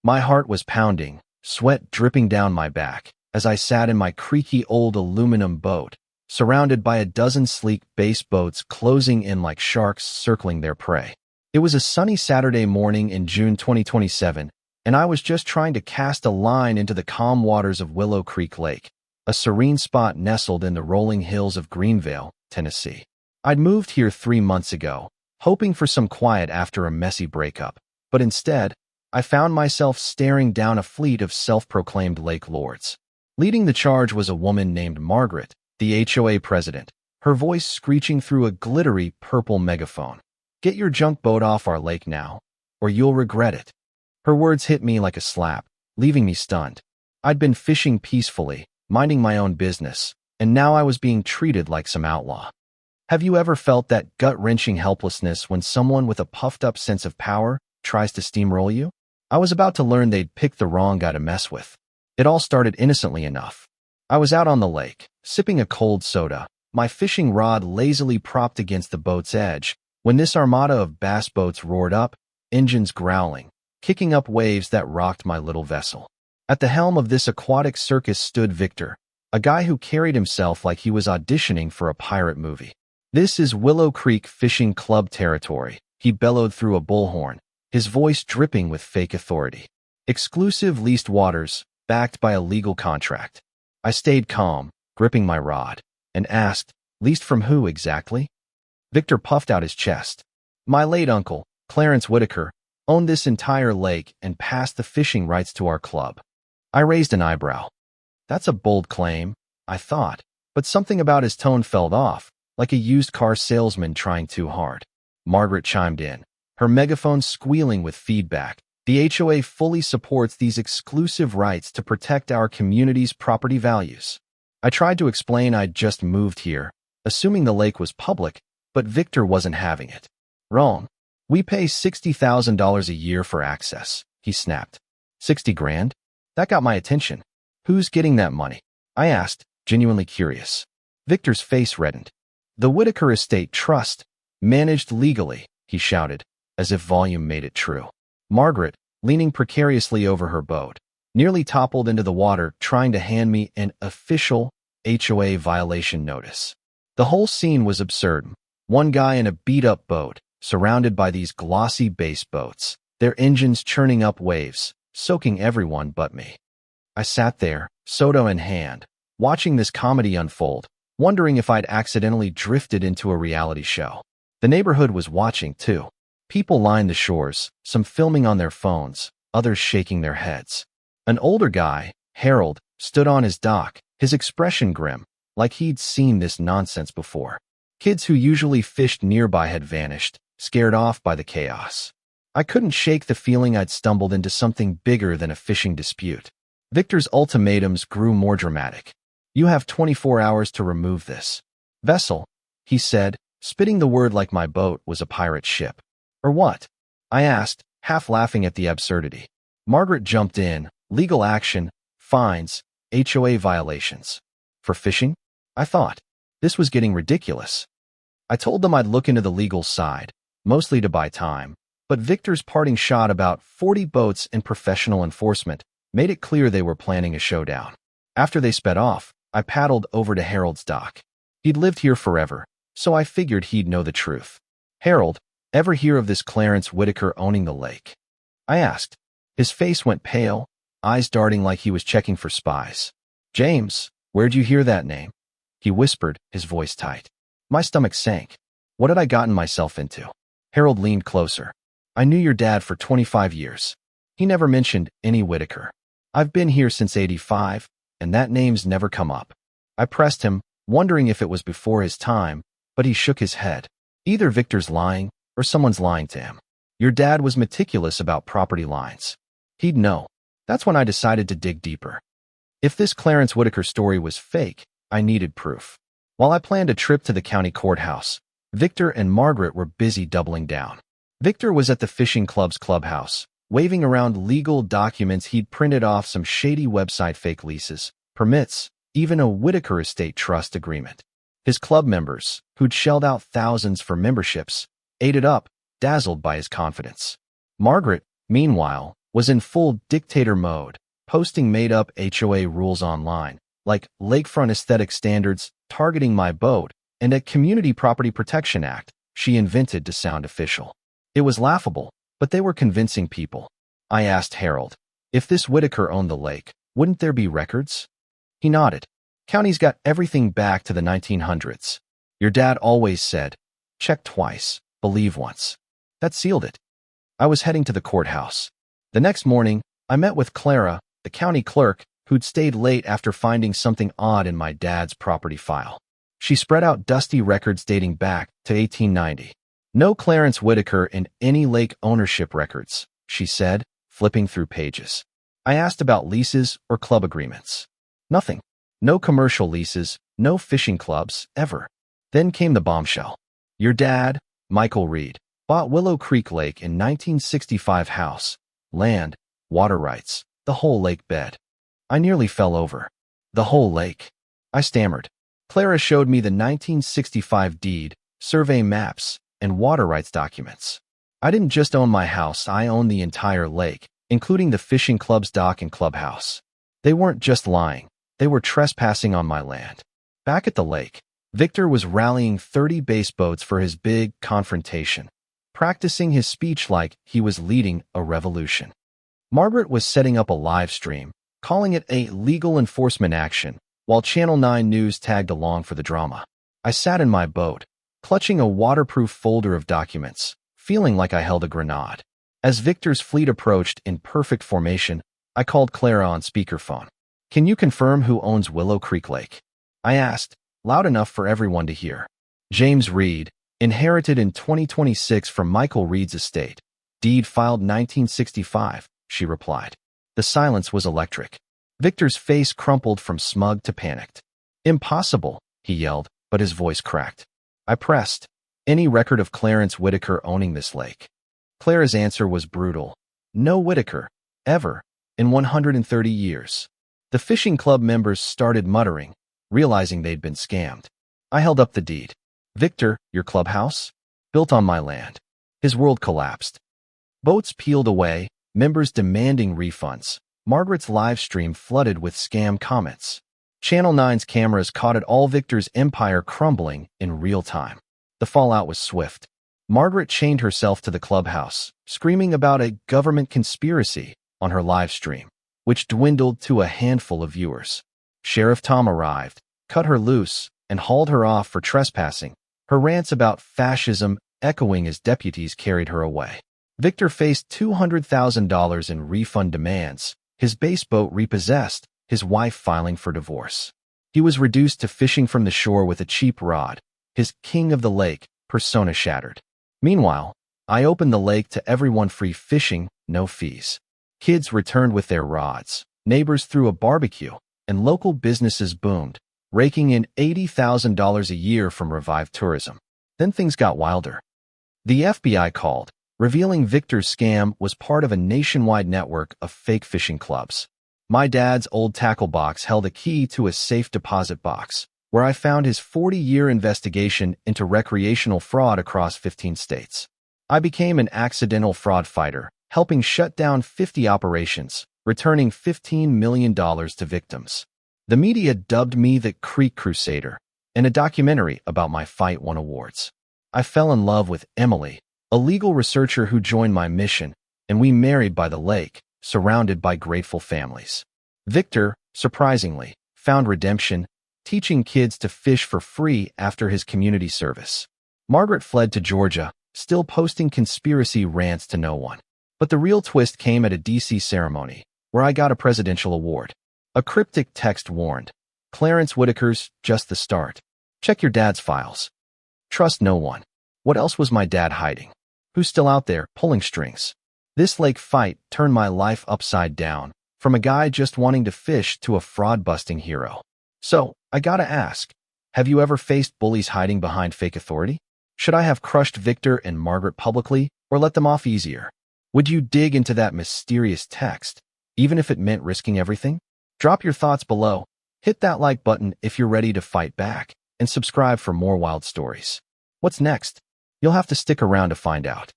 My heart was pounding, sweat dripping down my back, as I sat in my creaky old aluminum boat, surrounded by a dozen sleek base boats closing in like sharks circling their prey. It was a sunny Saturday morning in June 2027, and I was just trying to cast a line into the calm waters of Willow Creek Lake, a serene spot nestled in the rolling hills of Greenvale, Tennessee. I'd moved here 3 months ago, hoping for some quiet after a messy breakup, but instead, I found myself staring down a fleet of self-proclaimed lake lords. Leading the charge was a woman named Margaret, the HOA president, her voice screeching through a glittery purple megaphone. "Get your junk boat off our lake now, or you'll regret it." Her words hit me like a slap, leaving me stunned. I'd been fishing peacefully, minding my own business, and now I was being treated like some outlaw. Have you ever felt that gut-wrenching helplessness when someone with a puffed-up sense of power tries to steamroll you? I was about to learn they'd picked the wrong guy to mess with. It all started innocently enough. I was out on the lake, sipping a cold soda, my fishing rod lazily propped against the boat's edge, when this armada of bass boats roared up, engines growling, kicking up waves that rocked my little vessel. At the helm of this aquatic circus stood Victor, a guy who carried himself like he was auditioning for a pirate movie. "This is Willow Creek Fishing Club territory," he bellowed through a bullhorn, his voice dripping with fake authority. "Exclusive leased waters, backed by a legal contract." I stayed calm, gripping my rod, and asked, "Leased from who exactly?" Victor puffed out his chest. "My late uncle, Clarence Whitaker, owned this entire lake and passed the fishing rights to our club." I raised an eyebrow. That's a bold claim, I thought, but something about his tone felt off, like a used car salesman trying too hard. Margaret chimed in, her megaphone squealing with feedback. "The HOA fully supports these exclusive rights to protect our community's property values." I tried to explain I'd just moved here, assuming the lake was public, but Victor wasn't having it. "Wrong. We pay $60,000 a year for access," he snapped. 60 grand? That got my attention. "Who's getting that money?" I asked, genuinely curious. Victor's face reddened. "The Whitaker Estate Trust, managed legally," he shouted, as if volume made it true. Margaret, leaning precariously over her boat, nearly toppled into the water trying to hand me an official HOA violation notice. The whole scene was absurd. One guy in a beat-up boat, surrounded by these glossy base boats, their engines churning up waves, soaking everyone but me. I sat there, soda in hand, watching this comedy unfold, wondering if I'd accidentally drifted into a reality show. The neighborhood was watching, too. People lined the shores, some filming on their phones, others shaking their heads. An older guy, Harold, stood on his dock, his expression grim, like he'd seen this nonsense before. Kids who usually fished nearby had vanished, scared off by the chaos. I couldn't shake the feeling I'd stumbled into something bigger than a fishing dispute. Victor's ultimatums grew more dramatic. "You have 24 hours to remove this vessel," he said, spitting the word like my boat was a pirate ship. "Or what?" I asked, half laughing at the absurdity. Margaret jumped in. "Legal action, fines, HOA violations." "For fishing?" I thought. This was getting ridiculous. I told them I'd look into the legal side, mostly to buy time, but Victor's parting shot about 40 boats and professional enforcement made it clear they were planning a showdown. After they sped off, I paddled over to Harold's dock. He'd lived here forever, so I figured he'd know the truth. "Harold, ever hear of this Clarence Whitaker owning the lake?" I asked. His face went pale, eyes darting like he was checking for spies. "James, where'd you hear that name?" he whispered, his voice tight. My stomach sank. What had I gotten myself into? Harold leaned closer. "I knew your dad for 25 years. He never mentioned any Whitaker. I've been here since '85, and that name's never come up." I pressed him, wondering if it was before his time, but he shook his head. Either Victor's lying, or someone's lying to him. Your dad was meticulous about property lines. He'd know. That's when I decided to dig deeper. If this Clarence Whitaker story was fake, I needed proof. While I planned a trip to the county courthouse, Victor and Margaret were busy doubling down. Victor was at the fishing club's clubhouse, waving around legal documents he'd printed off some shady website fake leases, permits, even a Whitaker Estate Trust agreement. His club members, who'd shelled out thousands for memberships, ate it up, dazzled by his confidence. Margaret, meanwhile, was in full dictator mode, posting made-up HOA rules online, like lakefront aesthetic standards targeting my boat and a Community Property Protection Act she invented to sound official. It was laughable, but they were convincing people. I asked Harold, if this Whitaker owned the lake, wouldn't there be records? He nodded. County's got everything back to the 1900s. Your dad always said, check twice, believe once. That sealed it. I was heading to the courthouse. The next morning, I met with Clara, the county clerk, who'd stayed late after finding something odd in my dad's property file. She spread out dusty records dating back to 1890. No Clarence Whitaker in any lake ownership records, she said, flipping through pages. I asked about leases or club agreements. Nothing. No commercial leases, no fishing clubs, ever. Then came the bombshell. Your dad, Michael Reed, bought Willow Creek Lake in 1965. House, land, water rights, the whole lake bed. I nearly fell over. The whole lake. I stammered. Clara showed me the 1965 deed, survey maps, and water rights documents. I didn't just own my house, I owned the entire lake, including the fishing club's dock and clubhouse. They weren't just lying, they were trespassing on my land. Back at the lake, Victor was rallying 30 base boats for his big confrontation, practicing his speech like he was leading a revolution. Margaret was setting up a live stream, calling it a legal enforcement action, while Channel 9 News tagged along for the drama. I sat in my boat, clutching a waterproof folder of documents, feeling like I held a grenade. As Victor's fleet approached in perfect formation, I called Clara on speakerphone. Can you confirm who owns Willow Creek Lake? I asked, loud enough for everyone to hear. James Reed, inherited in 2026 from Michael Reed's estate. Deed filed 1965, she replied. The silence was electric. Victor's face crumpled from smug to panicked. Impossible, he yelled, but his voice cracked. I pressed. Any record of Clarence Whitaker owning this lake? Clara's answer was brutal. No Whitaker, ever, in 130 years. The fishing club members started muttering, realizing they'd been scammed. I held up the deed. Victor, your clubhouse? Built on my land. His world collapsed. Boats peeled away, members demanding refunds. Margaret's live stream flooded with scam comments. Channel 9's cameras caught it all, Victor's empire crumbling in real time. The fallout was swift. Margaret chained herself to the clubhouse, screaming about a government conspiracy on her live stream, which dwindled to a handful of viewers. Sheriff Tom arrived, cut her loose, and hauled her off for trespassing, her rants about fascism echoing as deputies carried her away. Victor faced $200,000 in refund demands, his base boat repossessed, his wife filing for divorce. He was reduced to fishing from the shore with a cheap rod, his king of the lake persona shattered. Meanwhile, I opened the lake to everyone, free fishing, no fees. Kids returned with their rods, neighbors threw a barbecue, and local businesses boomed, raking in $80,000 a year from revived tourism. Then things got wilder. The FBI called, revealing Victor's scam was part of a nationwide network of fake fishing clubs. My dad's old tackle box held a key to a safe deposit box, where I found his 40-year investigation into recreational fraud across 15 states. I became an accidental fraud fighter, helping shut down 50 operations, returning $15 million to victims. The media dubbed me the Creek Crusader, and a documentary about my fight won awards. I fell in love with Emily, a legal researcher who joined my mission, and we married by the lake, surrounded by grateful families. Victor, surprisingly, found redemption, teaching kids to fish for free after his community service. Margaret fled to Georgia, still posting conspiracy rants to no one. But the real twist came at a D.C. ceremony, where I got a presidential award. A cryptic text warned, Clarence Whitaker's just the start. Check your dad's files. Trust no one. What else was my dad hiding? Who's still out there, pulling strings? This lake fight turned my life upside down, from a guy just wanting to fish to a fraud-busting hero. So, I gotta ask, have you ever faced bullies hiding behind fake authority? Should I have crushed Victor and Margaret publicly, or let them off easier? Would you dig into that mysterious text, even if it meant risking everything? Drop your thoughts below, hit that like button if you're ready to fight back, and subscribe for more wild stories. What's next? You'll have to stick around to find out.